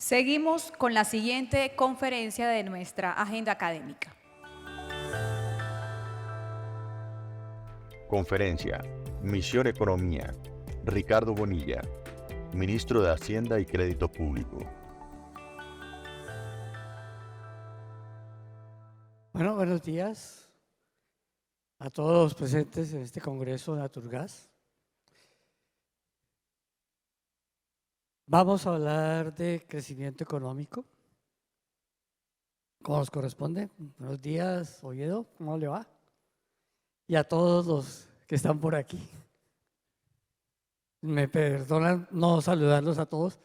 Seguimos con la siguiente conferencia de nuestra agenda académica. Conferencia. Misión Economía. Ricardo Bonilla, Ministro de Hacienda y Crédito Público. Bueno, buenos días a todos los presentes en este Congreso de Naturgas. Vamos a hablar de crecimiento económico, como nos corresponde. Buenos días, Oviedo, ¿cómo le va? Y a todos los que están por aquí. Me perdonan no saludarlos a todos.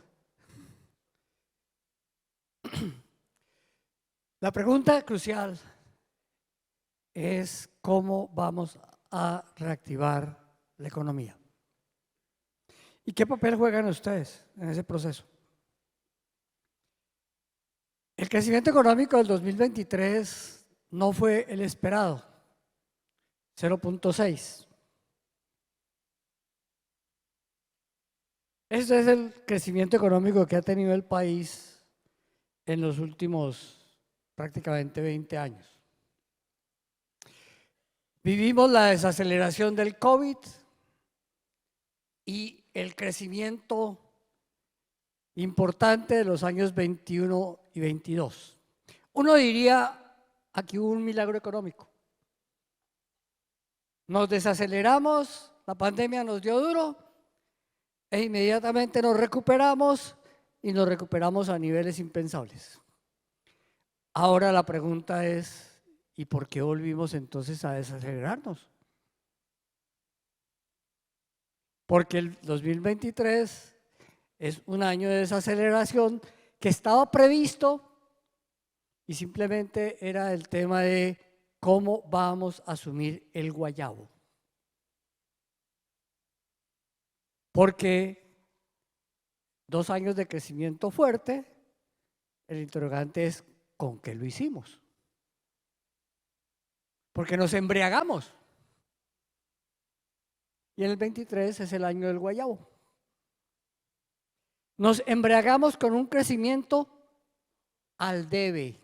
La pregunta crucial es cómo vamos a reactivar la economía. ¿Y qué papel juegan ustedes en ese proceso? El crecimiento económico del 2023 no fue el esperado, 0.6. Este es el crecimiento económico que ha tenido el país en los últimos prácticamente 20 años. Vivimos la desaceleración del COVID y el crecimiento importante de los años 21 y 22. Uno diría, aquí hubo un milagro económico. Nos desaceleramos, la pandemia nos dio duro e inmediatamente nos recuperamos y nos recuperamos a niveles impensables. Ahora la pregunta es, ¿y por qué volvimos entonces a desacelerarnos? Porque el 2023 es un año de desaceleración que estaba previsto y simplemente era el tema de cómo vamos a asumir el guayabo. Porque 2 años de crecimiento fuerte, el interrogante es ¿con qué lo hicimos? Porque nos embriagamos. Y el 23 es el año del guayabo. Nos embriagamos con un crecimiento al debe.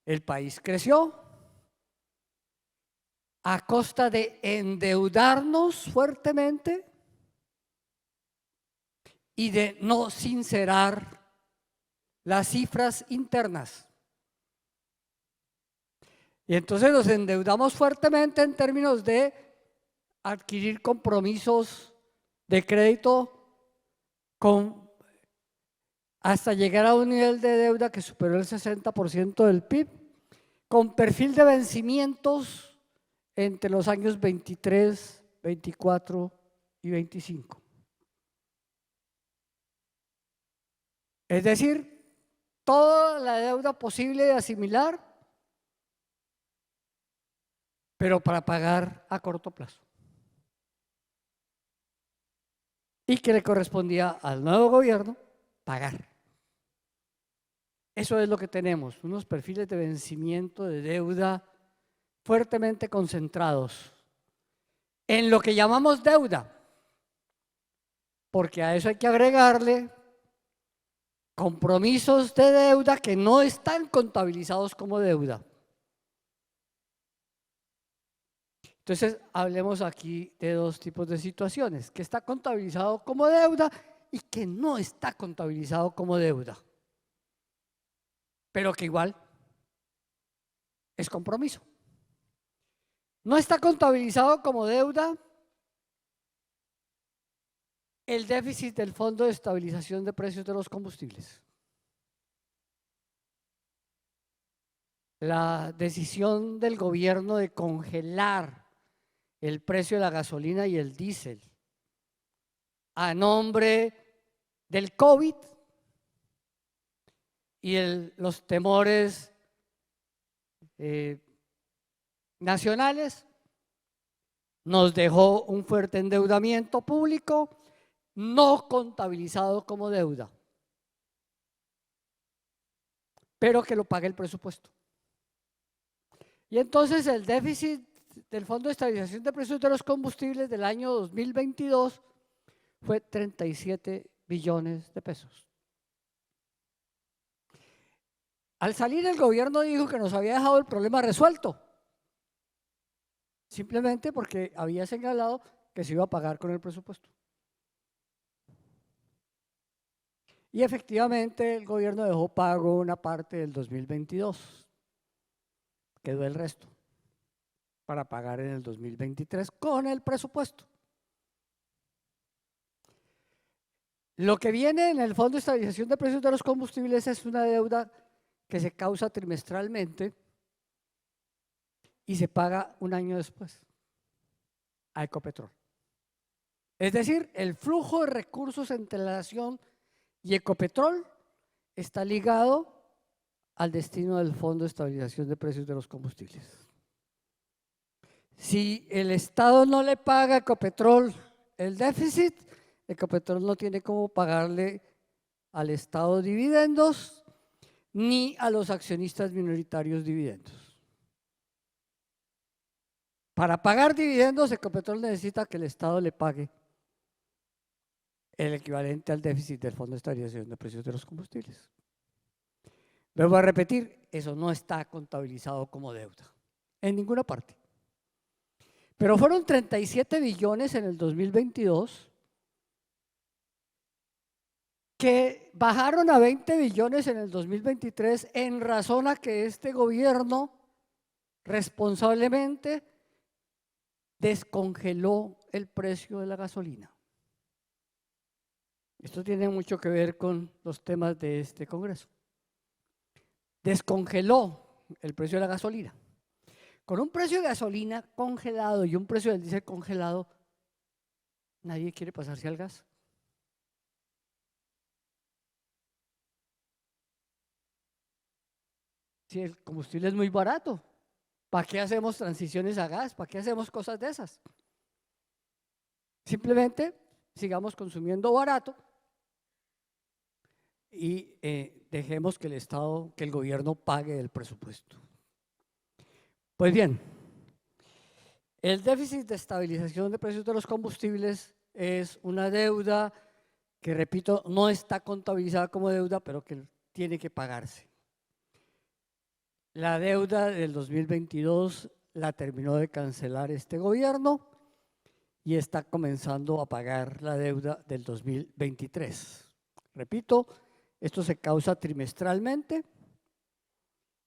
El país creció a costa de endeudarnos fuertemente y de no sincerar las cifras internas. Y entonces nos endeudamos fuertemente en términos de adquirir compromisos de crédito hasta llegar a un nivel de deuda que superó el 60% del PIB, con perfil de vencimientos entre los años 23, 24 y 25. Es decir, toda la deuda posible de asimilar, pero para pagar a corto plazo. Y que le correspondía al nuevo gobierno pagar. Eso es lo que tenemos, unos perfiles de vencimiento de deuda fuertemente concentrados en lo que llamamos deuda, porque a eso hay que agregarle compromisos de deuda que no están contabilizados como deuda. Entonces, hablemos aquí de 2 tipos de situaciones, que está contabilizado como deuda y que no está contabilizado como deuda, pero que igual es compromiso. No está contabilizado como deuda el déficit del Fondo de Estabilización de Precios de los Combustibles. La decisión del gobierno de congelar el precio de la gasolina y el diésel a nombre del COVID y los temores nacionales nos dejó un fuerte endeudamiento público no contabilizado como deuda, pero que lo pague el presupuesto. Y entonces el déficit del Fondo de Estabilización de Precios de los Combustibles del año 2022 fue 37 billones de pesos. Al salir el gobierno dijo que nos había dejado el problema resuelto, simplemente porque había señalado que se iba a pagar con el presupuesto. Y efectivamente el gobierno dejó pago una parte del 2022, quedó el resto para pagar en el 2023 con el presupuesto. Lo que viene en el Fondo de Estabilización de Precios de los Combustibles es una deuda que se causa trimestralmente y se paga un año después a Ecopetrol. Es decir, el flujo de recursos entre la nación y Ecopetrol está ligado al destino del Fondo de Estabilización de Precios de los Combustibles. Si el Estado no le paga a Ecopetrol el déficit, Ecopetrol no tiene cómo pagarle al Estado dividendos ni a los accionistas minoritarios dividendos. Para pagar dividendos, Ecopetrol necesita que el Estado le pague el equivalente al déficit del Fondo de Estabilización de Precios de los Combustibles. Vuelvo a repetir, eso no está contabilizado como deuda en ninguna parte. Pero fueron 37 billones en el 2022 que bajaron a 20 billones en el 2023 en razón a que este gobierno responsablemente descongeló el precio de la gasolina. Esto tiene mucho que ver con los temas de este Congreso. Descongeló el precio de la gasolina. Con un precio de gasolina congelado y un precio del diésel congelado, nadie quiere pasarse al gas. Si el combustible es muy barato, ¿para qué hacemos transiciones a gas? ¿Para qué hacemos cosas de esas? Simplemente sigamos consumiendo barato y dejemos que el Estado, que el gobierno pague el presupuesto. Pues bien, el déficit de estabilización de precios de los combustibles es una deuda que, repito, no está contabilizada como deuda, pero que tiene que pagarse. La deuda del 2022 la terminó de cancelar este gobierno y está comenzando a pagar la deuda del 2023. Repito, esto se causa trimestralmente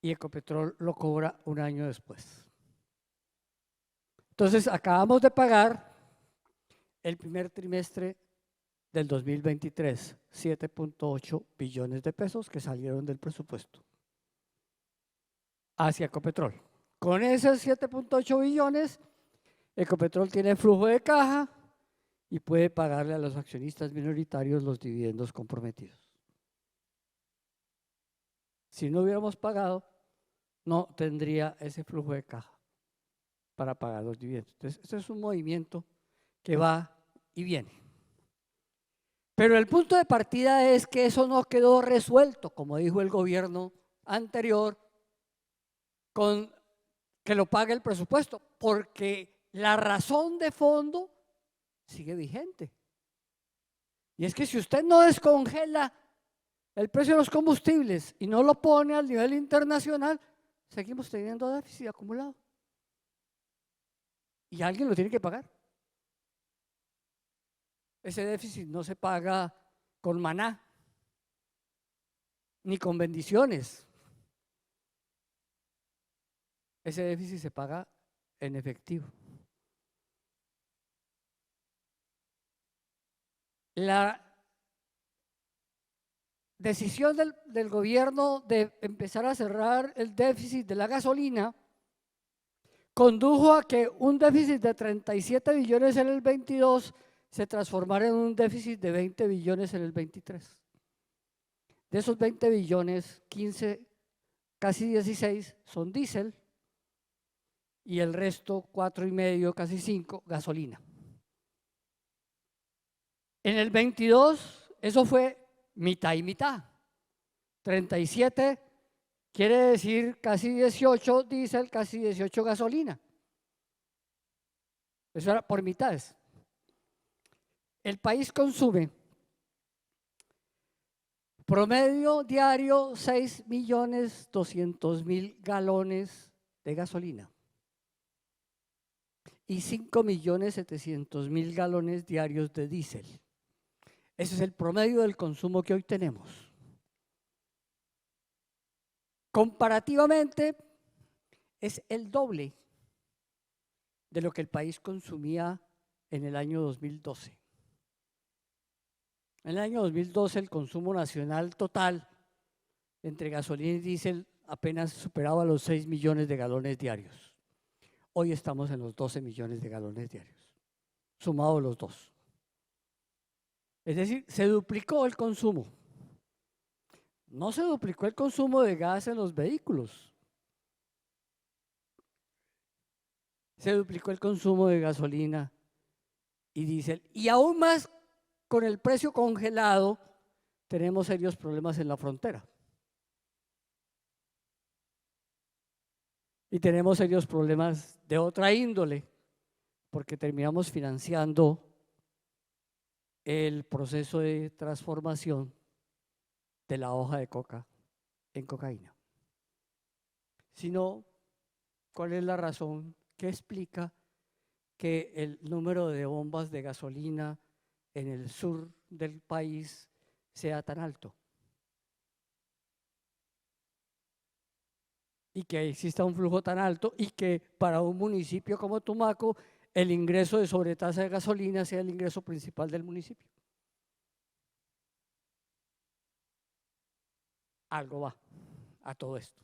y Ecopetrol lo cobra un año después. Entonces, acabamos de pagar el primer trimestre del 2023, 7.8 billones de pesos que salieron del presupuesto hacia Ecopetrol. Con esos 7.8 billones, Ecopetrol tiene flujo de caja y puede pagarle a los accionistas minoritarios los dividendos comprometidos. Si no hubiéramos pagado, no tendría ese flujo de caja para pagar los dividendos. Entonces, este es un movimiento que va y viene. Pero el punto de partida es que eso no quedó resuelto, como dijo el gobierno anterior, con que lo pague el presupuesto, porque la razón de fondo sigue vigente. Y es que si usted no descongela el precio de los combustibles y no lo pone al nivel internacional, seguimos teniendo déficit acumulado. Y alguien lo tiene que pagar. Ese déficit no se paga con maná, ni con bendiciones. Ese déficit se paga en efectivo. La decisión del gobierno de empezar a cerrar el déficit de la gasolina condujo a que un déficit de 37 billones en el 22 se transformara en un déficit de 20 billones en el 23. De esos 20 billones, 15, casi 16 son diésel y el resto, 4,5, casi 5, gasolina. En el 22 eso fue mitad y mitad. 37 quiere decir casi 18 diésel, casi 18 gasolina. Eso era por mitades. El país consume Promedio diario 6.200.000 galones de gasolina y 5.700.000 galones diarios de diésel. Ese es el promedio del consumo que hoy tenemos. Comparativamente, es el doble de lo que el país consumía en el año 2012. En el año 2012 el consumo nacional total entre gasolina y diésel apenas superaba los 6 millones de galones diarios. Hoy estamos en los 12 millones de galones diarios, sumados los dos. Es decir, se duplicó el consumo. No se duplicó el consumo de gas en los vehículos. Se duplicó el consumo de gasolina y diésel. Y aún más con el precio congelado, tenemos serios problemas en la frontera. Y tenemos serios problemas de otra índole, porque terminamos financiando el proceso de transformación de la hoja de coca en cocaína. Sino, ¿cuál es la razón que explica que el número de bombas de gasolina en el sur del país sea tan alto? Y que exista un flujo tan alto y que para un municipio como Tumaco el ingreso de sobretasa de gasolina sea el ingreso principal del municipio. Algo va a todo esto.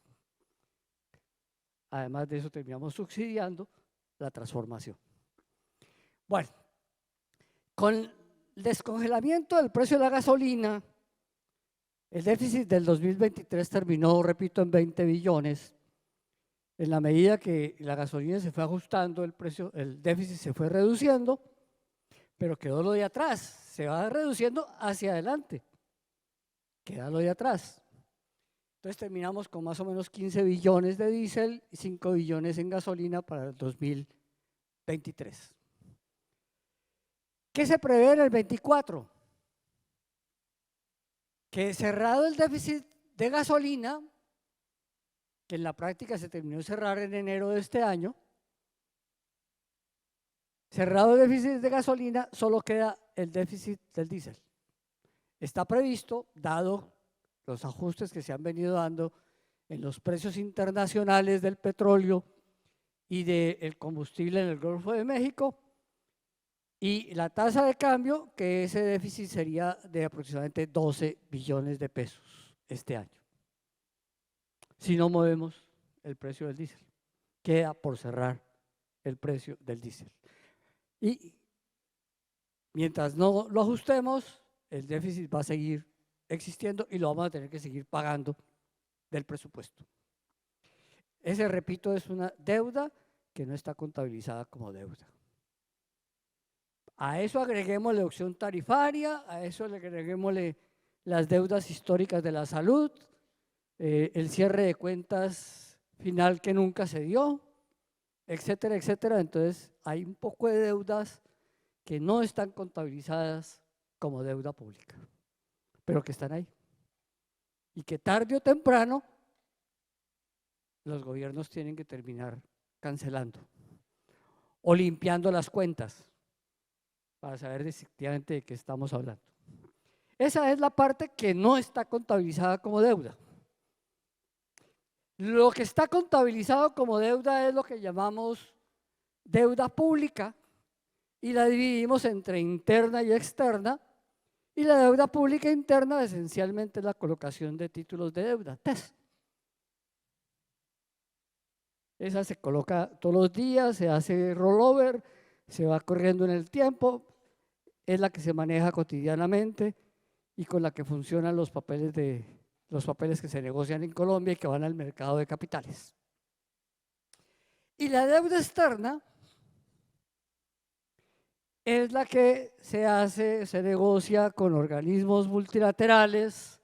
Además de eso, terminamos subsidiando la transformación. Bueno, con el descongelamiento del precio de la gasolina, el déficit del 2023 terminó, repito, en 20 billones. En la medida que la gasolina se fue ajustando, el déficit se fue reduciendo, pero quedó lo de atrás, se va reduciendo hacia adelante, queda lo de atrás. Entonces terminamos con más o menos 15 billones de diésel y 5 billones en gasolina para el 2023. ¿Qué se prevé en el 24? Que cerrado el déficit de gasolina, que en la práctica se terminó de cerrar en enero de este año, cerrado el déficit de gasolina, solo queda el déficit del diésel. Está previsto, dado los ajustes que se han venido dando en los precios internacionales del petróleo y del combustible en el Golfo de México, y la tasa de cambio, que ese déficit sería de aproximadamente 12 billones de pesos este año. Si no movemos el precio del diésel, queda por cerrar el precio del diésel. Y mientras no lo ajustemos, el déficit va a seguir existiendo y lo vamos a tener que seguir pagando del presupuesto. Ese, repito, es una deuda que no está contabilizada como deuda. A eso agreguémosle opción tarifaria, a eso le agreguémosle las deudas históricas de la salud, el cierre de cuentas final que nunca se dio, etcétera, etcétera. Entonces hay un poco de deudas que no están contabilizadas como deuda pública, pero que están ahí y que tarde o temprano los gobiernos tienen que terminar cancelando o limpiando las cuentas para saber efectivamente de qué estamos hablando. Esa es la parte que no está contabilizada como deuda. Lo que está contabilizado como deuda es lo que llamamos deuda pública y la dividimos entre interna y externa. Y la deuda pública interna esencialmente es la colocación de títulos de deuda, TES. Esa se coloca todos los días, se hace rollover, se va corriendo en el tiempo, es la que se maneja cotidianamente y con la que funcionan los papeles que se negocian en Colombia y que van al mercado de capitales. Y la deuda externa es la que se negocia con organismos multilaterales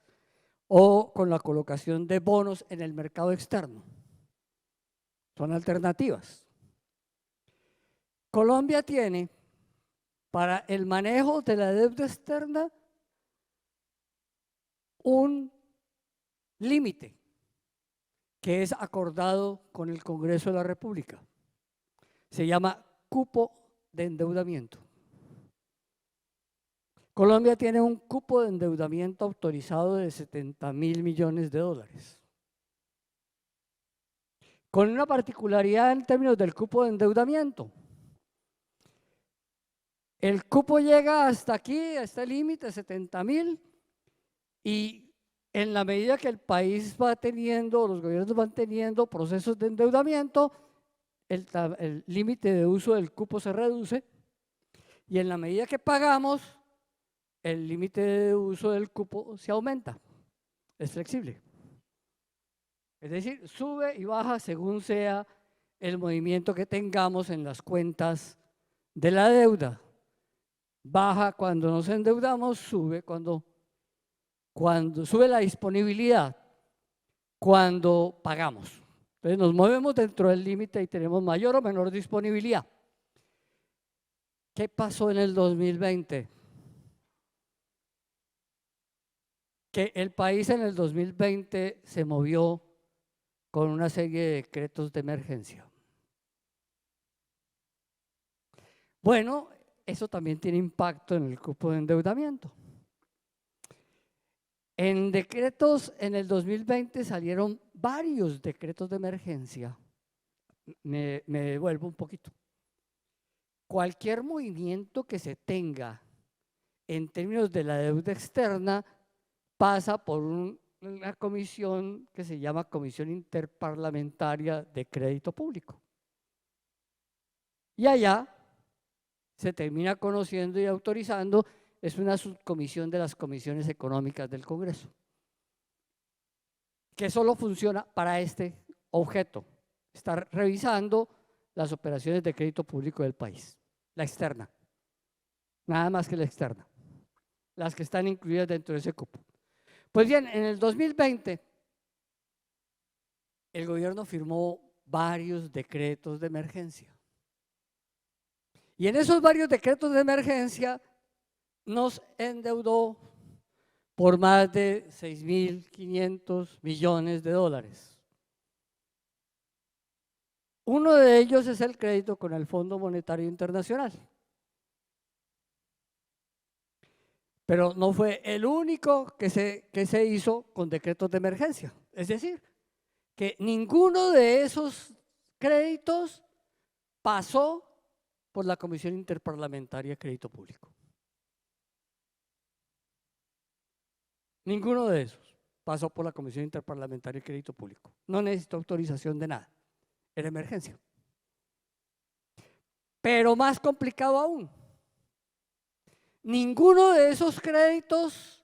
o con la colocación de bonos en el mercado externo. Son alternativas. Colombia tiene para el manejo de la deuda externa un límite que es acordado con el Congreso de la República. Se llama cupo de endeudamiento. Colombia tiene un cupo de endeudamiento autorizado de 70.000 millones de dólares. Con una particularidad en términos del cupo de endeudamiento. El cupo llega hasta aquí, a este límite, 70.000, y en la medida que el país va teniendo, los gobiernos van teniendo procesos de endeudamiento, el límite de uso del cupo se reduce, y en la medida que pagamos, el límite de uso del cupo se aumenta, es flexible. Es decir, sube y baja según sea el movimiento que tengamos en las cuentas de la deuda. Baja cuando nos endeudamos, sube cuando sube la disponibilidad, cuando pagamos. Entonces nos movemos dentro del límite y tenemos mayor o menor disponibilidad. ¿Qué pasó en el 2020? Que el país en el 2020 se movió con una serie de decretos de emergencia. Bueno, eso también tiene impacto en el cupo de endeudamiento. En decretos, en el 2020 salieron varios decretos de emergencia. Me devuelvo un poquito. Cualquier movimiento que se tenga en términos de la deuda externa pasa por una comisión que se llama Comisión Interparlamentaria de Crédito Público. Y allá se termina conociendo y autorizando, es una subcomisión de las comisiones económicas del Congreso, que solo funciona para este objeto, estar revisando las operaciones de crédito público del país, la externa, nada más que la externa, las que están incluidas dentro de ese cupo. Pues bien, en el 2020 el gobierno firmó varios decretos de emergencia. Y en esos varios decretos de emergencia nos endeudó por más de 6.500 millones de dólares. Uno de ellos es el crédito con el Fondo Monetario Internacional. Pero no fue el único que se hizo con decretos de emergencia. Es decir, que ninguno de esos créditos pasó por la Comisión Interparlamentaria de Crédito Público. Ninguno de esos pasó por la Comisión Interparlamentaria de Crédito Público. No necesitó autorización de nada. Era emergencia. Pero más complicado aún, ninguno de esos créditos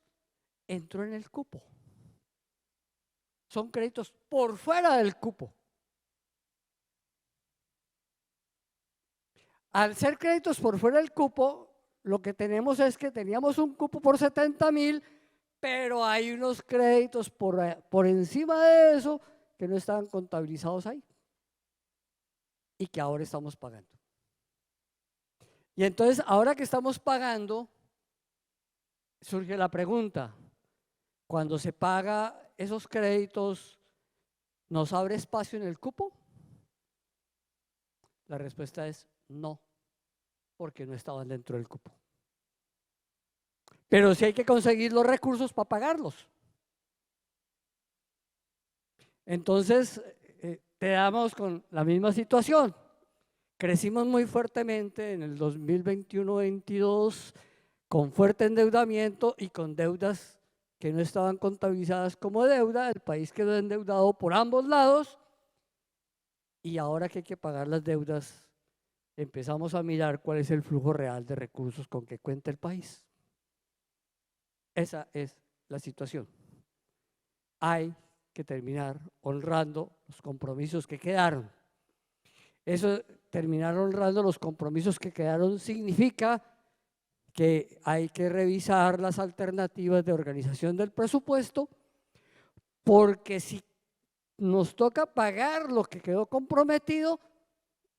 entró en el cupo. Son créditos por fuera del cupo. Al ser créditos por fuera del cupo, lo que tenemos es que teníamos un cupo por 70.000, pero hay unos créditos por encima de eso que no estaban contabilizados ahí y que ahora estamos pagando. Y entonces, ahora que estamos pagando, surge la pregunta, cuando se paga esos créditos, ¿nos abre espacio en el cupo? La respuesta es no, porque no estaban dentro del cupo. Pero sí hay que conseguir los recursos para pagarlos. Entonces, quedamos con la misma situación. Crecimos muy fuertemente en el 2021-22 con fuerte endeudamiento y con deudas que no estaban contabilizadas como deuda. El país quedó endeudado por ambos lados y ahora que hay que pagar las deudas, empezamos a mirar cuál es el flujo real de recursos con que cuenta el país. Esa es la situación. Hay que terminar honrando los compromisos que quedaron. Eso, terminar honrando los compromisos que quedaron, significa que hay que revisar las alternativas de organización del presupuesto, porque si nos toca pagar lo que quedó comprometido,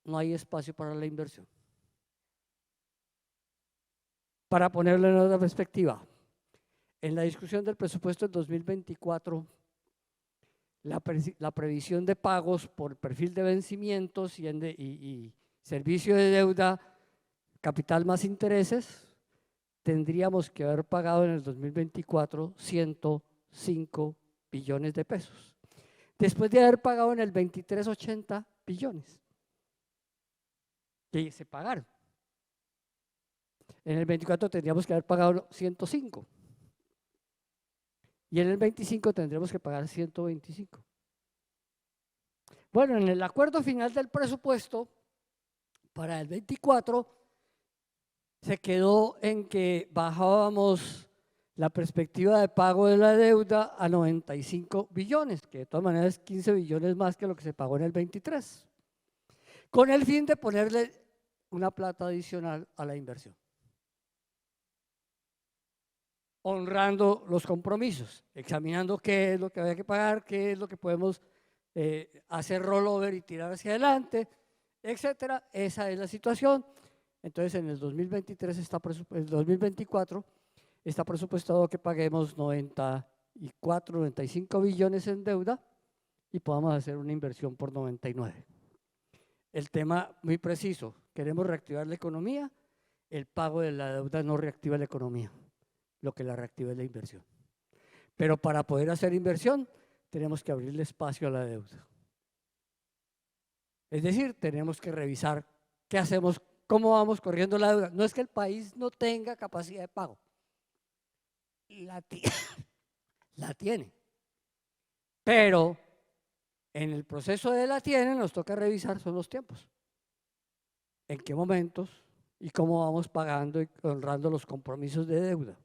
no hay espacio para la inversión. Para ponerlo en otra perspectiva, en la discusión del presupuesto del 2024, la previsión de pagos por perfil de vencimientos y servicio de deuda, capital más intereses, tendríamos que haber pagado en el 2024 105 billones de pesos, después de haber pagado en el 23 80 billones que se pagaron. En el 24 tendríamos que haber pagado 105 y en el 25 tendremos que pagar 125. Bueno, en el acuerdo final del presupuesto para el 24 se quedó en que bajábamos la perspectiva de pago de la deuda a 95 billones, que de todas maneras es 15 billones más que lo que se pagó en el 23, con el fin de ponerle una plata adicional a la inversión, honrando los compromisos, examinando qué es lo que había que pagar, qué es lo que podemos hacer rollover y tirar hacia adelante, etcétera. Esa es la situación. Entonces, en el 2024 está presupuestado que paguemos 94, 95 billones en deuda y podamos hacer una inversión por 99. El tema muy preciso, queremos reactivar la economía, el pago de la deuda no reactiva la economía, lo que la reactiva es la inversión. Pero para poder hacer inversión, tenemos que abrirle espacio a la deuda. Es decir, tenemos que revisar qué hacemos, cómo vamos corriendo la deuda. No es que el país no tenga capacidad de pago, la tiene, pero en el proceso de la tiene nos toca revisar son los tiempos, en qué momentos y cómo vamos pagando y honrando los compromisos de deuda.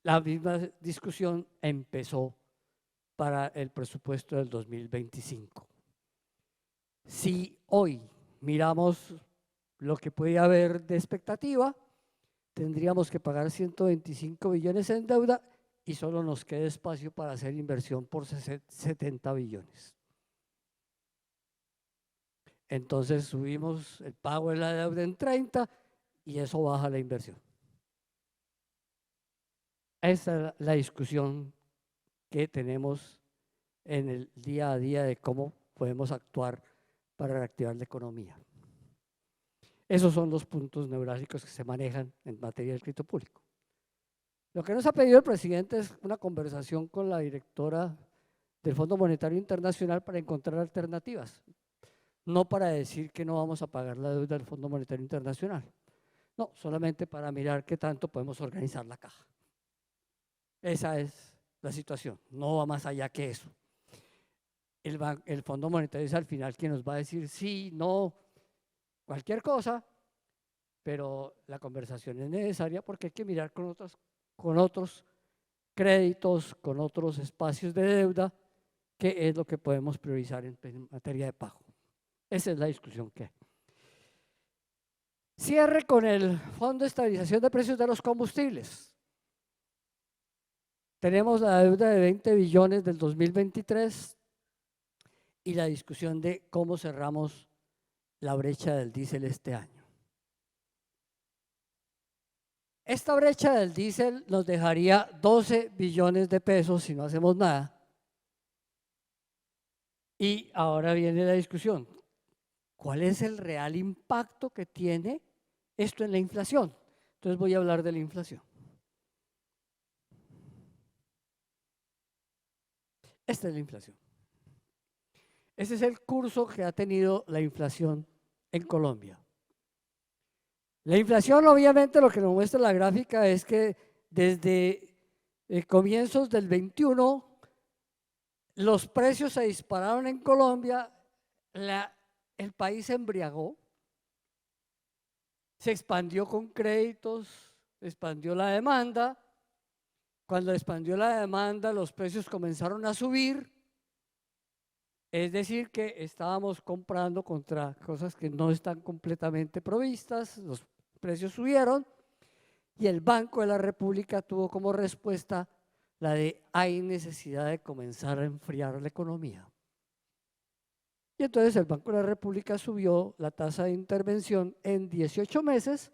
La misma discusión empezó para el presupuesto del 2025. Si hoy miramos lo que puede haber de expectativa, tendríamos que pagar 125 billones en deuda y solo nos queda espacio para hacer inversión por 70 billones. Entonces subimos el pago de la deuda en 30 y eso baja la inversión. Esa es la discusión que tenemos en el día a día de cómo podemos actuar para reactivar la economía. Esos son los puntos neurálgicos que se manejan en materia de crédito público. Lo que nos ha pedido el presidente es una conversación con la directora del Fondo Monetario Internacional para encontrar alternativas, no para decir que no vamos a pagar la deuda del Fondo Monetario Internacional, no, solamente para mirar qué tanto podemos organizar la caja. Esa es la situación, no va más allá que eso. El Fondo Monetario es al final quien nos va a decir sí, no, cualquier cosa, pero la conversación es necesaria porque hay que mirar con otros créditos, con otros espacios de deuda, qué es lo que podemos priorizar en materia de pago. Esa es la discusión que hay. Cierre con el Fondo de Estabilización de Precios de los Combustibles. Tenemos la deuda de 20 billones del 2023 y la discusión de cómo cerramos la brecha del diésel este año. Esta brecha del diésel nos dejaría 12 billones de pesos si no hacemos nada. Y ahora viene la discusión. ¿Cuál es el real impacto que tiene esto en la inflación? Entonces voy a hablar de la inflación. Esta es la inflación. Ese es el curso que ha tenido la inflación en Colombia. La inflación, obviamente, lo que nos muestra la gráfica es que desde comienzos del 21 los precios se dispararon en Colombia, el país se embriagó, se expandió con créditos, se expandió la demanda. Cuando expandió la demanda, los precios comenzaron a subir, es decir, que estábamos comprando contra cosas que no están completamente provistas, los precios subieron y el Banco de la República tuvo como respuesta la de hay necesidad de comenzar a enfriar la economía. Y entonces el Banco de la República subió la tasa de intervención en 18 meses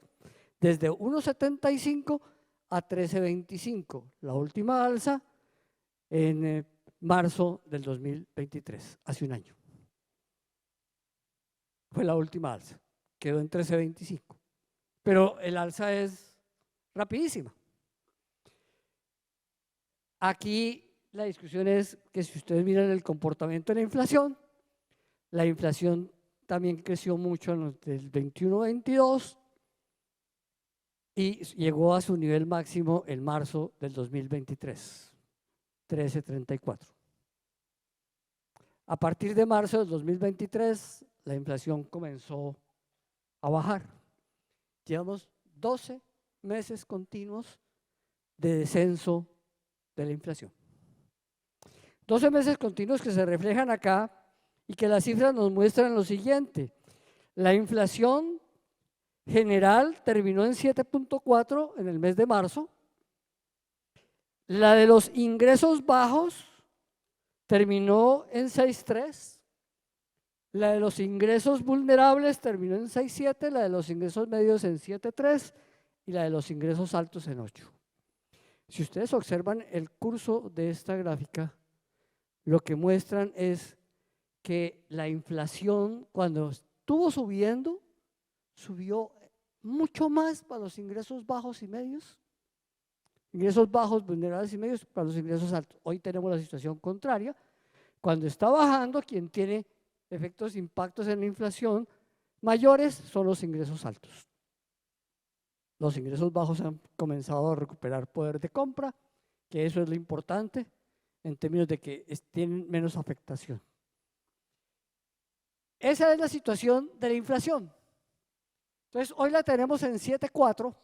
desde 1,75 a 13.25, la última alza en marzo del 2023, hace un año. Fue la última alza, quedó en 13.25, pero el alza es rapidísima. Aquí la discusión es que si ustedes miran el comportamiento de la inflación también creció mucho en el 21-22 y llegó a su nivel máximo en marzo del 2023, 13.34. A partir de marzo del 2023, la inflación comenzó a bajar. Llevamos 12 meses continuos de descenso de la inflación. 12 meses continuos que se reflejan acá y que las cifras nos muestran lo siguiente. La inflación general terminó en 7.4 en el mes de marzo. La de los ingresos bajos terminó en 6.3. La de los ingresos vulnerables terminó en 6.7, la de los ingresos medios en 7.3 y la de los ingresos altos en 8. Si ustedes observan el curso de esta gráfica, lo que muestran es que la inflación cuando estuvo subiendo, subió mucho más para los ingresos bajos y medios, ingresos bajos, vulnerables y medios para los ingresos altos. Hoy tenemos la situación contraria. Cuando está bajando, quien tiene efectos, impactos en la inflación mayores son los ingresos altos. Los ingresos bajos han comenzado a recuperar poder de compra, que eso es lo importante en términos de que tienen menos afectación. Esa es la situación de la inflación. Entonces, hoy la tenemos en 7.4.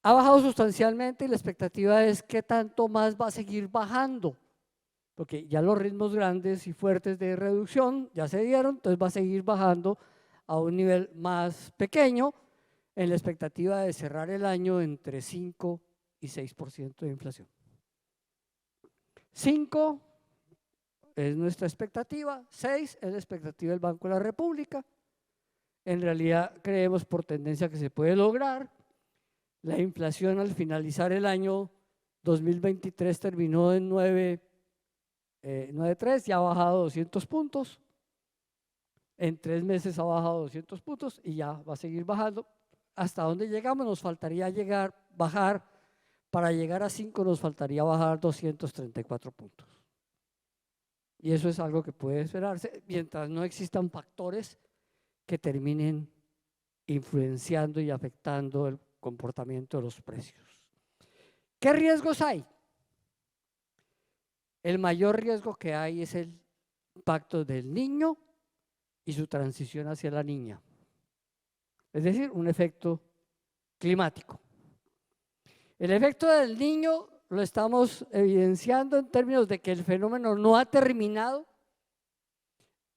Ha bajado sustancialmente y la expectativa es qué tanto más va a seguir bajando, porque ya los ritmos grandes y fuertes de reducción ya se dieron, entonces va a seguir bajando a un nivel más pequeño en la expectativa de cerrar el año entre 5 y 6% de inflación. 5 es nuestra expectativa, 6 es la expectativa del Banco de la República. En realidad creemos por tendencia que se puede lograr. La inflación al finalizar el año 2023 terminó en 9.3, ya ha bajado 200 puntos. En 3 meses ha bajado 200 puntos y ya va a seguir bajando. ¿Hasta dónde llegamos? Nos faltaría bajar, para llegar a 5 nos faltaría bajar 234 puntos. Y eso es algo que puede esperarse mientras no existan factores que terminen influenciando y afectando el comportamiento de los precios. ¿Qué riesgos hay? El mayor riesgo que hay es el impacto del niño y su transición hacia la niña. Es decir, un efecto climático. El efecto del niño lo estamos evidenciando en términos de que el fenómeno no ha terminado.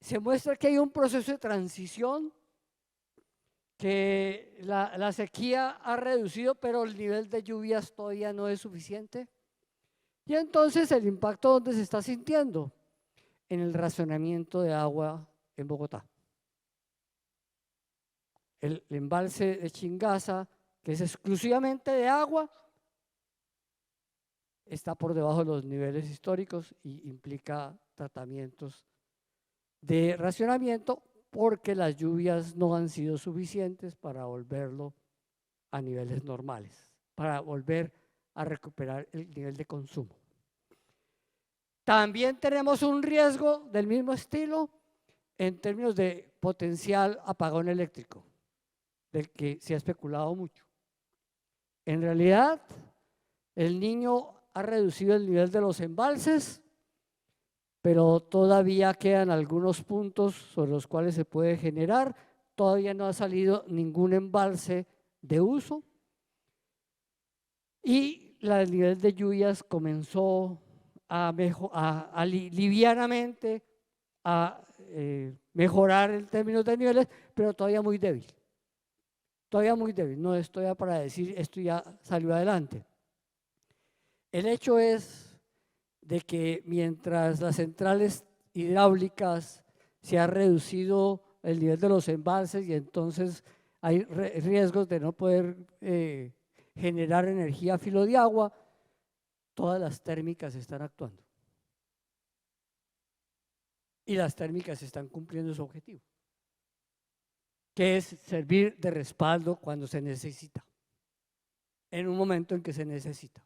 Se muestra que hay un proceso de transición, que la sequía ha reducido, pero el nivel de lluvias todavía no es suficiente. Y entonces el impacto, ¿dónde se está sintiendo? En el racionamiento de agua en Bogotá. El embalse de Chingaza, que es exclusivamente de agua, está por debajo de los niveles históricos y implica tratamientos de racionamiento porque las lluvias no han sido suficientes para volverlo a niveles normales, para volver a recuperar el nivel de consumo. También tenemos un riesgo del mismo estilo en términos de potencial apagón eléctrico, del que se ha especulado mucho. En realidad, el Niño ha reducido el nivel de los embalses, pero todavía quedan algunos puntos sobre los cuales se puede generar. Todavía no ha salido ningún embalse de uso y el nivel de lluvias comenzó a livianamente a mejorar en términos de niveles, pero todavía muy débil. Todavía muy débil, no estoy para decir esto ya salió adelante. El hecho es de que mientras las centrales hidráulicas se ha reducido el nivel de los embalses y entonces hay riesgos de no poder generar energía a filo de agua, todas las térmicas están actuando. Y las térmicas están cumpliendo su objetivo, que es servir de respaldo cuando se necesita, en un momento en que se necesita.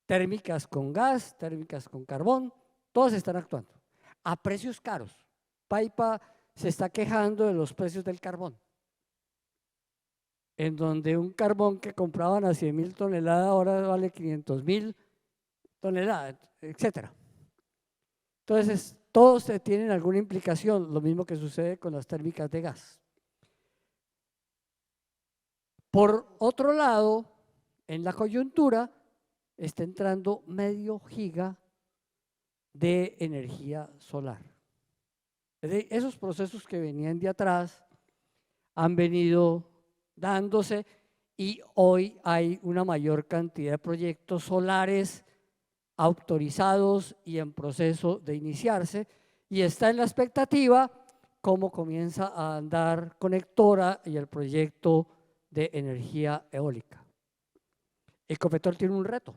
Térmicas con gas, térmicas con carbón, todas están actuando a precios caros. Paipa se está quejando de los precios del carbón, en donde un carbón que compraban a 100.000 toneladas ahora vale 500.000 toneladas, etcétera. Entonces, todos tienen alguna implicación, lo mismo que sucede con las térmicas de gas. Por otro lado, en la coyuntura está entrando medio giga de energía solar. Esos procesos que venían de atrás han venido dándose y hoy hay una mayor cantidad de proyectos solares autorizados y en proceso de iniciarse, y está en la expectativa cómo comienza a andar Conectora y el proyecto de energía eólica. Ecopetrol tiene un reto.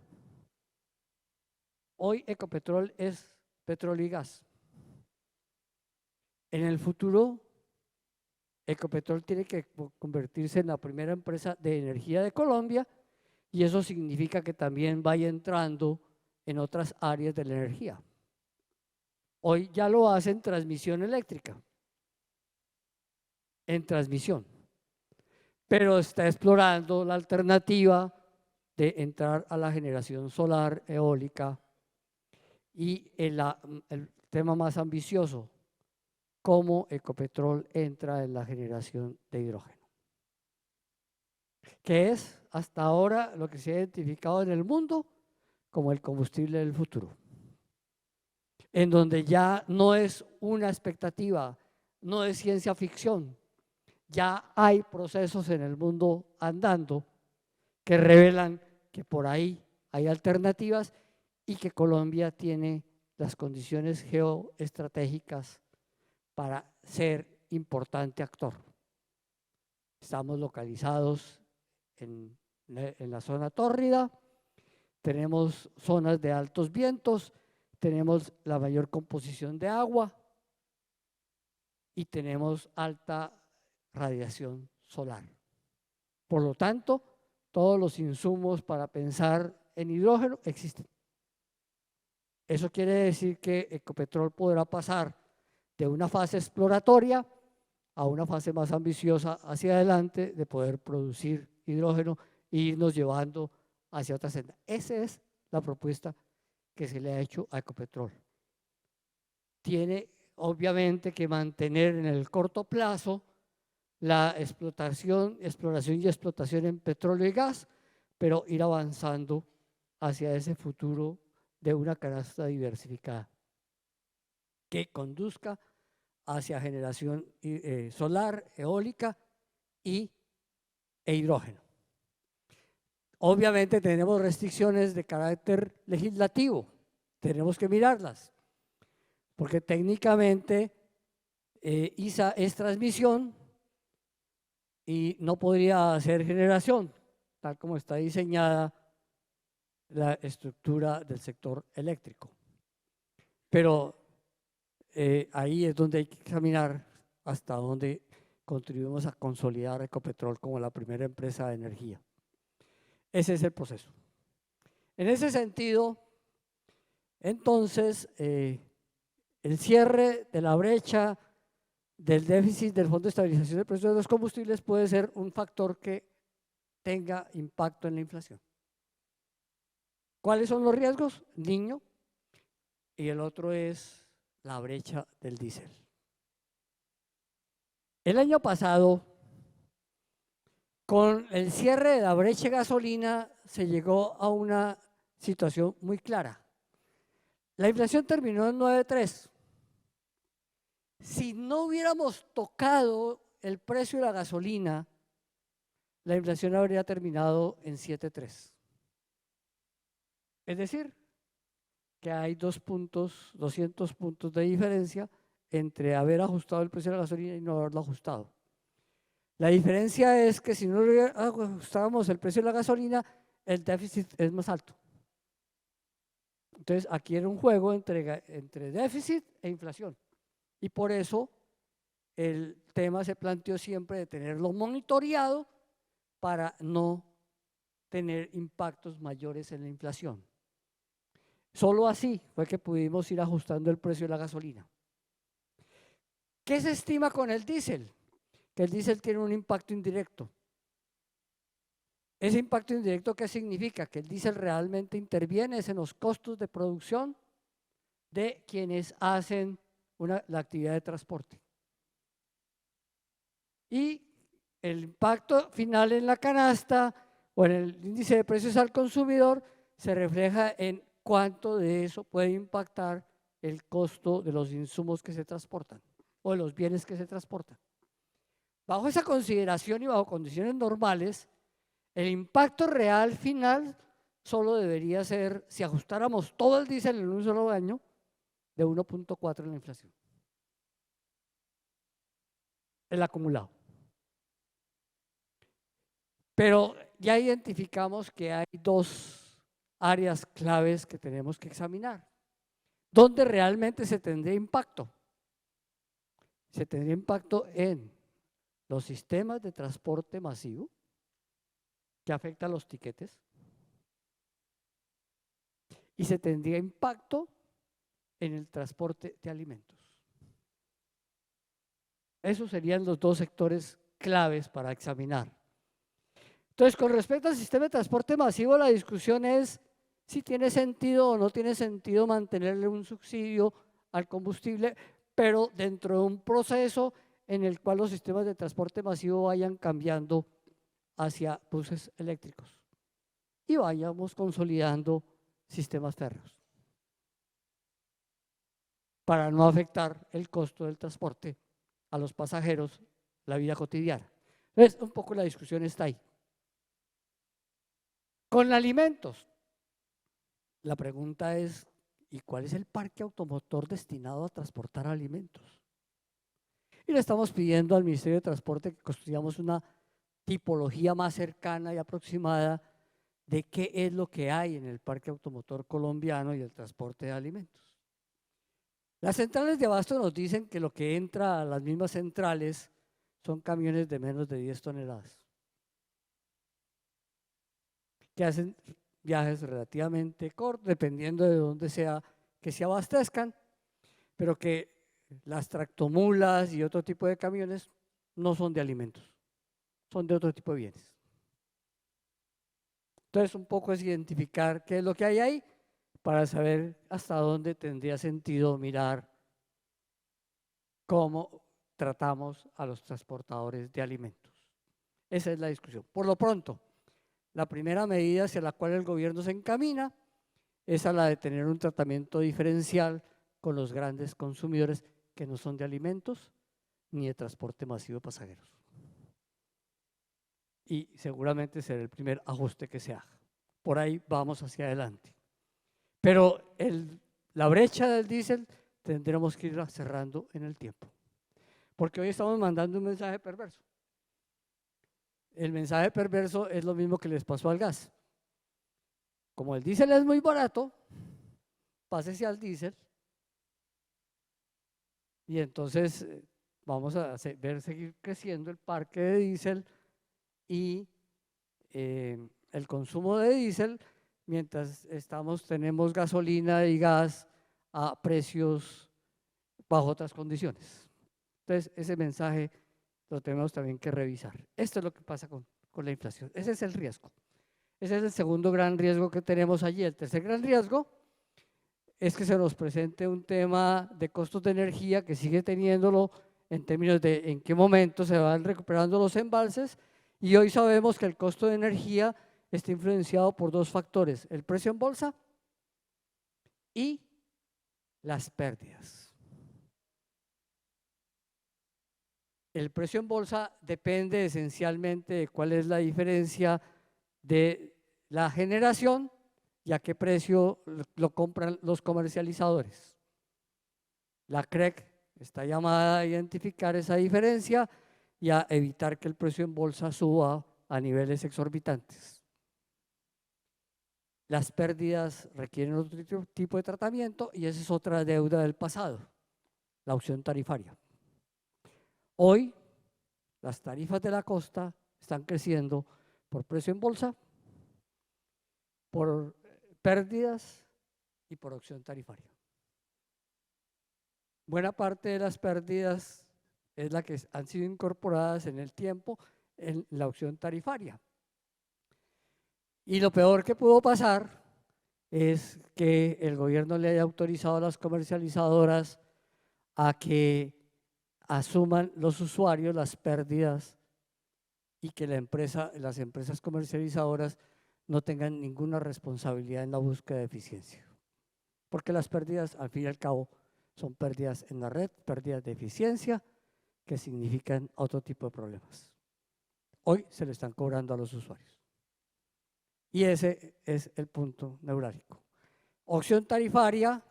Hoy Ecopetrol es petróleo y gas. En el futuro, Ecopetrol tiene que convertirse en la primera empresa de energía de Colombia, y eso significa que también vaya entrando en otras áreas de la energía. Hoy ya lo hace en transmisión eléctrica, en transmisión, pero está explorando la alternativa de entrar a la generación solar, eólica, y el tema más ambicioso, cómo Ecopetrol entra en la generación de hidrógeno, que es hasta ahora lo que se ha identificado en el mundo como el combustible del futuro, en donde ya no es una expectativa, no es ciencia ficción, ya hay procesos en el mundo andando que revelan que por ahí hay alternativas y que Colombia tiene las condiciones geoestratégicas para ser importante actor. Estamos localizados en la zona tórrida, tenemos zonas de altos vientos, tenemos la mayor composición de agua y tenemos alta radiación solar. Por lo tanto, todos los insumos para pensar en hidrógeno existen. Eso quiere decir que Ecopetrol podrá pasar de una fase exploratoria a una fase más ambiciosa hacia adelante de poder producir hidrógeno e irnos llevando hacia otra senda. Esa es la propuesta que se le ha hecho a Ecopetrol. Tiene obviamente que mantener en el corto plazo la exploración y explotación en petróleo y gas, pero ir avanzando hacia ese futuro de una canasta diversificada que conduzca hacia generación solar, eólica e hidrógeno. Obviamente tenemos restricciones de carácter legislativo, tenemos que mirarlas, porque técnicamente ISA es transmisión y no podría hacer generación, tal como está diseñada la estructura del sector eléctrico. Pero ahí es donde hay que examinar hasta dónde contribuimos a consolidar Ecopetrol como la primera empresa de energía. Ese es el proceso. En ese sentido, entonces, el cierre de la brecha del déficit del Fondo de Estabilización de Precios de los Combustibles puede ser un factor que tenga impacto en la inflación. ¿Cuáles son los riesgos? Niño, y el otro es la brecha del diésel. El año pasado, con el cierre de la brecha de gasolina, se llegó a una situación muy clara. La inflación terminó en 9.3. Si no hubiéramos tocado el precio de la gasolina, la inflación habría terminado en 7.3. Es decir, que hay 200 puntos de diferencia entre haber ajustado el precio de la gasolina y no haberlo ajustado. La diferencia es que si no ajustábamos el precio de la gasolina, el déficit es más alto. Entonces, aquí era un juego entre déficit e inflación. Y por eso el tema se planteó siempre de tenerlo monitoreado para no tener impactos mayores en la inflación. Solo así fue que pudimos ir ajustando el precio de la gasolina. ¿Qué se estima con el diésel? Que el diésel tiene un impacto indirecto. Ese impacto indirecto, ¿qué significa? Que el diésel realmente interviene en los costos de producción de quienes hacen la actividad de transporte. Y el impacto final en la canasta o en el índice de precios al consumidor se refleja en cuánto de eso puede impactar el costo de los insumos que se transportan o de los bienes que se transportan. Bajo esa consideración y bajo condiciones normales, el impacto real final solo debería ser, si ajustáramos todo el diésel en un solo año, de 1.4 en la inflación. El acumulado. Pero ya identificamos que hay dos áreas claves que tenemos que examinar. ¿Dónde realmente se tendría impacto? Se tendría impacto en los sistemas de transporte masivo, que afecta a los tiquetes, y se tendría impacto en el transporte de alimentos. Esos serían los dos sectores claves para examinar. Entonces, con respecto al sistema de transporte masivo, la discusión es si tiene sentido o no tiene sentido mantenerle un subsidio al combustible, pero dentro de un proceso en el cual los sistemas de transporte masivo vayan cambiando hacia buses eléctricos y vayamos consolidando sistemas férreos para no afectar el costo del transporte a los pasajeros, la vida cotidiana. Entonces, un poco la discusión está ahí. Con alimentos, la pregunta es, ¿y cuál es el parque automotor destinado a transportar alimentos? Y le estamos pidiendo al Ministerio de Transporte que construyamos una tipología más cercana y aproximada de qué es lo que hay en el parque automotor colombiano y el transporte de alimentos. Las centrales de abasto nos dicen que lo que entra a las mismas centrales son camiones de menos de 10 toneladas, que hacen viajes relativamente cortos, dependiendo de dónde sea que se abastezcan, pero que las tractomulas y otro tipo de camiones no son de alimentos, son de otro tipo de bienes. Entonces, un poco es identificar qué es lo que hay ahí para saber hasta dónde tendría sentido mirar cómo tratamos a los transportadores de alimentos. Esa es la discusión. Por lo pronto, la primera medida hacia la cual el gobierno se encamina es a la de tener un tratamiento diferencial con los grandes consumidores que no son de alimentos ni de transporte masivo de pasajeros. Y seguramente será el primer ajuste que se haga. Por ahí vamos hacia adelante. Pero la brecha del diésel tendremos que irla cerrando en el tiempo. Porque hoy estamos mandando un mensaje perverso. El mensaje perverso es lo mismo que les pasó al gas. Como el diésel es muy barato, pásese al diésel y entonces vamos a ver seguir creciendo el parque de diésel y el consumo de diésel mientras tenemos gasolina y gas a precios bajo otras condiciones. Entonces, ese mensaje lo tenemos también que revisar. Esto es lo que pasa con la inflación. Ese es el riesgo. Ese es el segundo gran riesgo que tenemos allí. El tercer gran riesgo es que se nos presente un tema de costos de energía que sigue teniéndolo en términos de en qué momento se van recuperando los embalses, y hoy sabemos que el costo de energía está influenciado por dos factores: el precio en bolsa y las pérdidas. El precio en bolsa depende esencialmente de cuál es la diferencia de la generación y a qué precio lo compran los comercializadores. La CREC está llamada a identificar esa diferencia y a evitar que el precio en bolsa suba a niveles exorbitantes. Las pérdidas requieren otro tipo de tratamiento y esa es otra deuda del pasado, la opción tarifaria. Hoy las tarifas de la costa están creciendo por precio en bolsa, por pérdidas y por opción tarifaria. Buena parte de las pérdidas es la que han sido incorporadas en el tiempo en la opción tarifaria. Y lo peor que pudo pasar es que el gobierno le haya autorizado a las comercializadoras a que asuman los usuarios las pérdidas y que las empresas comercializadoras no tengan ninguna responsabilidad en la búsqueda de eficiencia. Porque las pérdidas, al fin y al cabo, son pérdidas en la red, pérdidas de eficiencia, que significan otro tipo de problemas. Hoy se le están cobrando a los usuarios. Y ese es el punto neurálgico. Opción tarifaria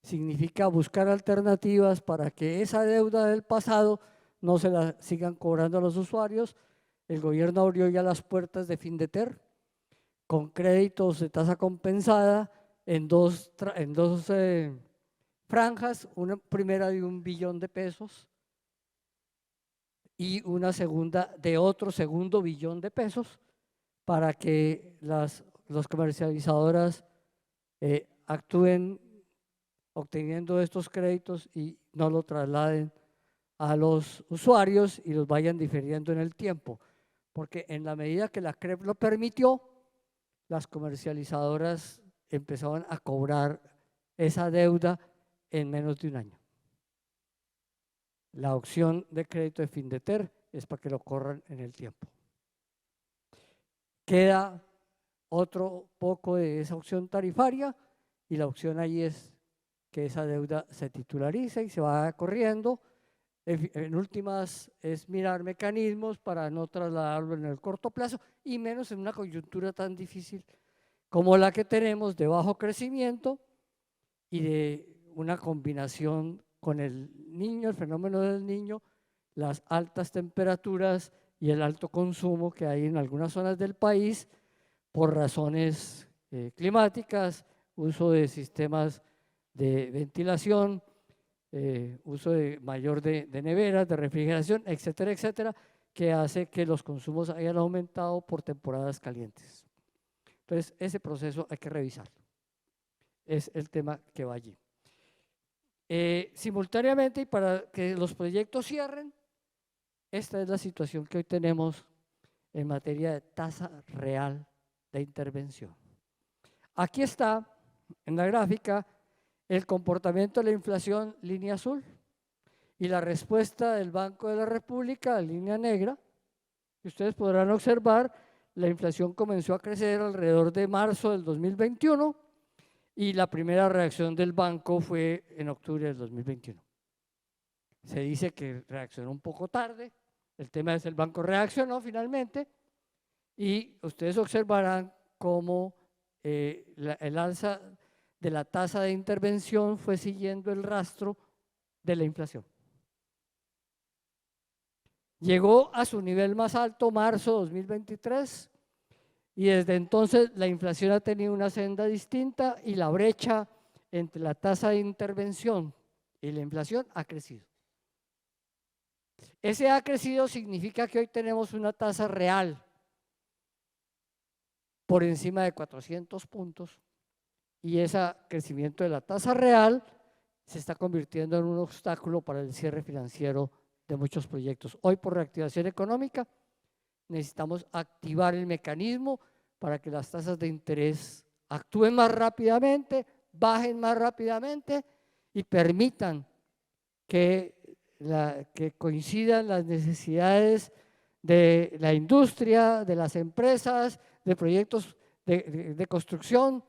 significa buscar alternativas para que esa deuda del pasado no se la sigan cobrando a los usuarios. El gobierno abrió ya las puertas de Findeter con créditos de tasa compensada en dos franjas, una primera de 1 billón de pesos y una segunda de otro segundo billón de pesos para que las comercializadoras actúen obteniendo estos créditos y no lo trasladen a los usuarios y los vayan difiriendo en el tiempo. Porque en la medida que la CREP lo permitió, las comercializadoras empezaban a cobrar esa deuda en menos de un año. La opción de crédito de Findeter es para que lo corran en el tiempo. Queda otro poco de esa opción tarifaria y la opción ahí es que esa deuda se titularice y se vaya corriendo. En últimas es mirar mecanismos para no trasladarlo en el corto plazo y menos en una coyuntura tan difícil como la que tenemos de bajo crecimiento y de una combinación con el niño, el fenómeno del niño, las altas temperaturas y el alto consumo que hay en algunas zonas del país por razones climáticas, uso de sistemas de ventilación, uso mayor de neveras, de refrigeración, etcétera, etcétera, que hace que los consumos hayan aumentado por temporadas calientes. Entonces, ese proceso hay que revisarlo. Es el tema que va allí. Simultáneamente, y para que los proyectos cierren, esta es la situación que hoy tenemos en materia de tasa real de intervención. Aquí está, en la gráfica, el comportamiento de la inflación, línea azul, y la respuesta del Banco de la República, línea negra. Y ustedes podrán observar, la inflación comenzó a crecer alrededor de marzo del 2021 y la primera reacción del banco fue en octubre del 2021. Se dice que reaccionó un poco tarde, el tema es el banco reaccionó finalmente y ustedes observarán cómo el alza de la tasa de intervención fue siguiendo el rastro de la inflación. Llegó a su nivel más alto marzo 2023 y desde entonces la inflación ha tenido una senda distinta y la brecha entre la tasa de intervención y la inflación ha crecido. Ese ha crecido significa que hoy tenemos una tasa real por encima de 400 puntos y ese crecimiento de la tasa real se está convirtiendo en un obstáculo para el cierre financiero de muchos proyectos. Hoy, por reactivación económica, necesitamos activar el mecanismo para que las tasas de interés actúen más rápidamente, bajen más rápidamente y permitan que coincidan las necesidades de la industria, de las empresas, de proyectos de construcción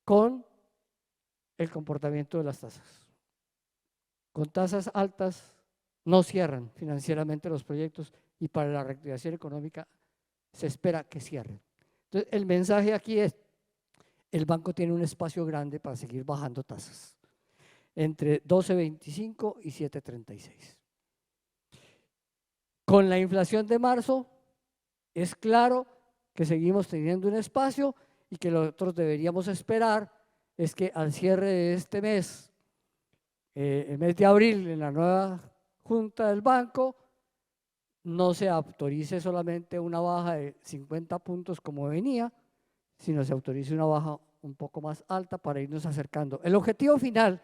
con el comportamiento de las tasas. Con tasas altas no cierran financieramente los proyectos y para la reactivación económica se espera que cierren. Entonces, el mensaje aquí es, el banco tiene un espacio grande para seguir bajando tasas, entre 12.25 y 7.36. Con la inflación de marzo es claro que seguimos teniendo un espacio y que nosotros deberíamos esperar es que al cierre de este mes, el mes de abril, en la nueva junta del banco, no se autorice solamente una baja de 50 puntos como venía, sino se autorice una baja un poco más alta para irnos acercando. El objetivo final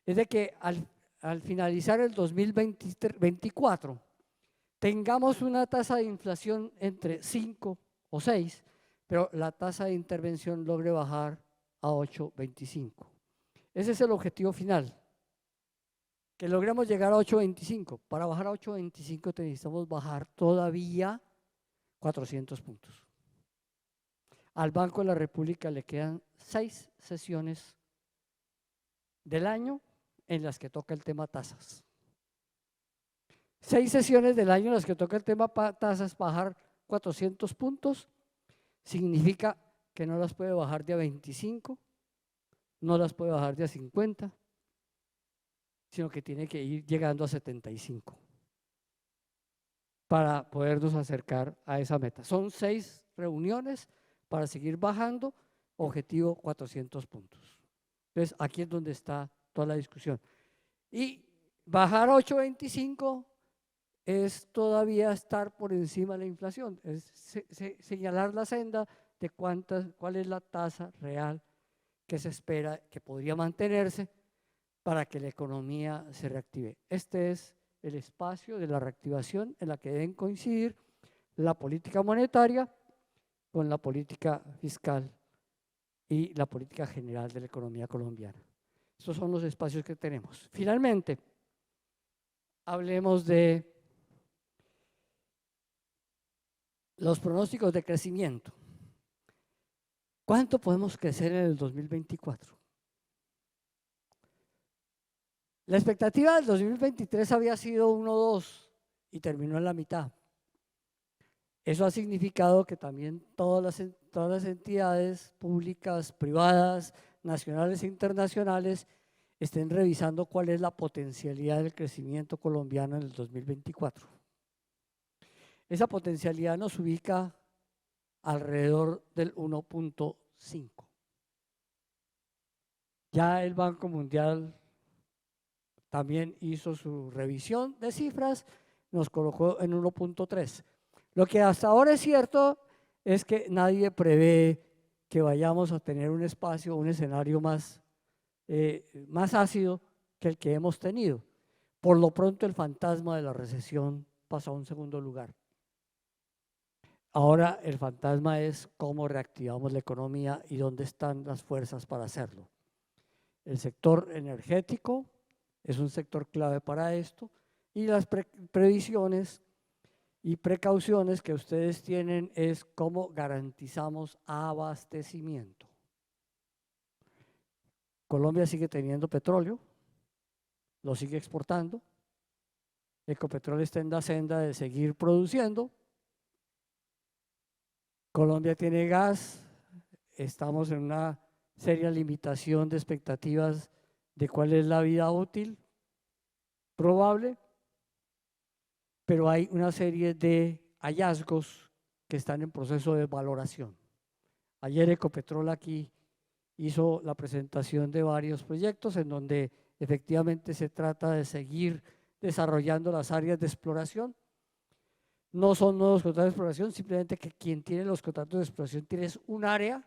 es de que al finalizar el 2024 tengamos una tasa de inflación entre 5 o 6, pero la tasa de intervención logre bajar a 8,25. Ese es el objetivo final, que logremos llegar a 8,25. Para bajar a 8,25 necesitamos bajar todavía 400 puntos. Al Banco de la República le quedan 6 sesiones del año en las que toca el tema tasas. 6 sesiones del año en las que toca el tema tasas, bajar 400 puntos, significa que no las puede bajar de a 25, no las puede bajar de a 50, sino que tiene que ir llegando a 75 para podernos acercar a esa meta. Son 6 reuniones para seguir bajando, objetivo 400 puntos. Entonces, aquí es donde está toda la discusión. Y bajar a 8,25 es todavía estar por encima de la inflación, es señalar la senda de cuál es la tasa real que se espera que podría mantenerse para que la economía se reactive. Este es el espacio de la reactivación en la que deben coincidir la política monetaria con la política fiscal y la política general de la economía colombiana. Estos son los espacios que tenemos. Finalmente, hablemos de los pronósticos de crecimiento. ¿Cuánto podemos crecer en el 2024? La expectativa del 2023 había sido 1,2 y terminó en la mitad. Eso ha significado que también todas las entidades públicas, privadas, nacionales e internacionales estén revisando cuál es la potencialidad del crecimiento colombiano en el 2024. Esa potencialidad nos ubica alrededor del 1,5. Ya el Banco Mundial también hizo su revisión de cifras, nos colocó en 1,3. Lo que hasta ahora es cierto es que nadie prevé que vayamos a tener un espacio, un escenario más ácido que el que hemos tenido. Por lo pronto el fantasma de la recesión pasó a un segundo lugar. Ahora el fantasma es cómo reactivamos la economía y dónde están las fuerzas para hacerlo. El sector energético es un sector clave para esto y las previsiones y precauciones que ustedes tienen es cómo garantizamos abastecimiento. Colombia sigue teniendo petróleo, lo sigue exportando, Ecopetrol está en la senda de seguir produciendo, Colombia tiene gas, estamos en una seria limitación de expectativas de cuál es la vida útil probable, pero hay una serie de hallazgos que están en proceso de valoración. Ayer Ecopetrol aquí hizo la presentación de varios proyectos en donde efectivamente se trata de seguir desarrollando las áreas de exploración. No son nuevos contratos de exploración, simplemente que quien tiene los contratos de exploración tiene un área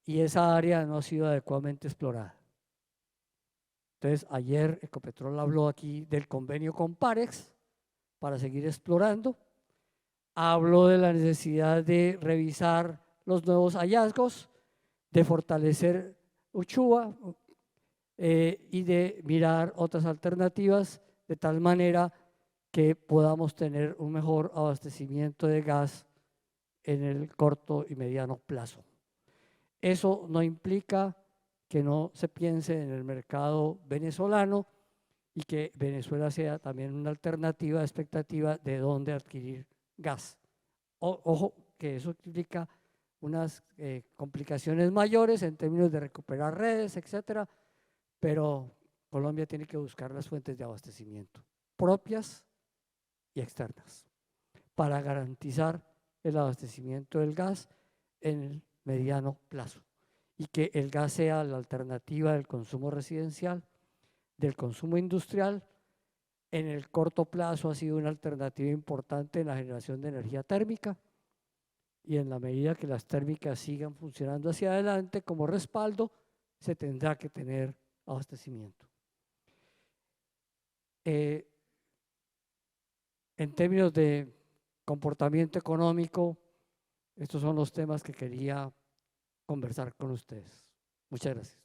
y esa área no ha sido adecuadamente explorada. Entonces, ayer Ecopetrol habló aquí del convenio con Parex para seguir explorando. Habló de la necesidad de revisar los nuevos hallazgos, de fortalecer Uchuva y de mirar otras alternativas de tal manera que podamos tener un mejor abastecimiento de gas en el corto y mediano plazo. Eso no implica que no se piense en el mercado venezolano y que Venezuela sea también una alternativa, expectativa de dónde adquirir gas. Ojo, que eso implica unas complicaciones mayores en términos de recuperar redes, etcétera, pero Colombia tiene que buscar las fuentes de abastecimiento propias y externas para garantizar el abastecimiento del gas en el mediano plazo y que el gas sea la alternativa del consumo residencial, del consumo industrial. En el corto plazo ha sido una alternativa importante en la generación de energía térmica y en la medida que las térmicas sigan funcionando hacia adelante como respaldo, se tendrá que tener abastecimiento. En términos de comportamiento económico, estos son los temas que quería conversar con ustedes. Muchas gracias.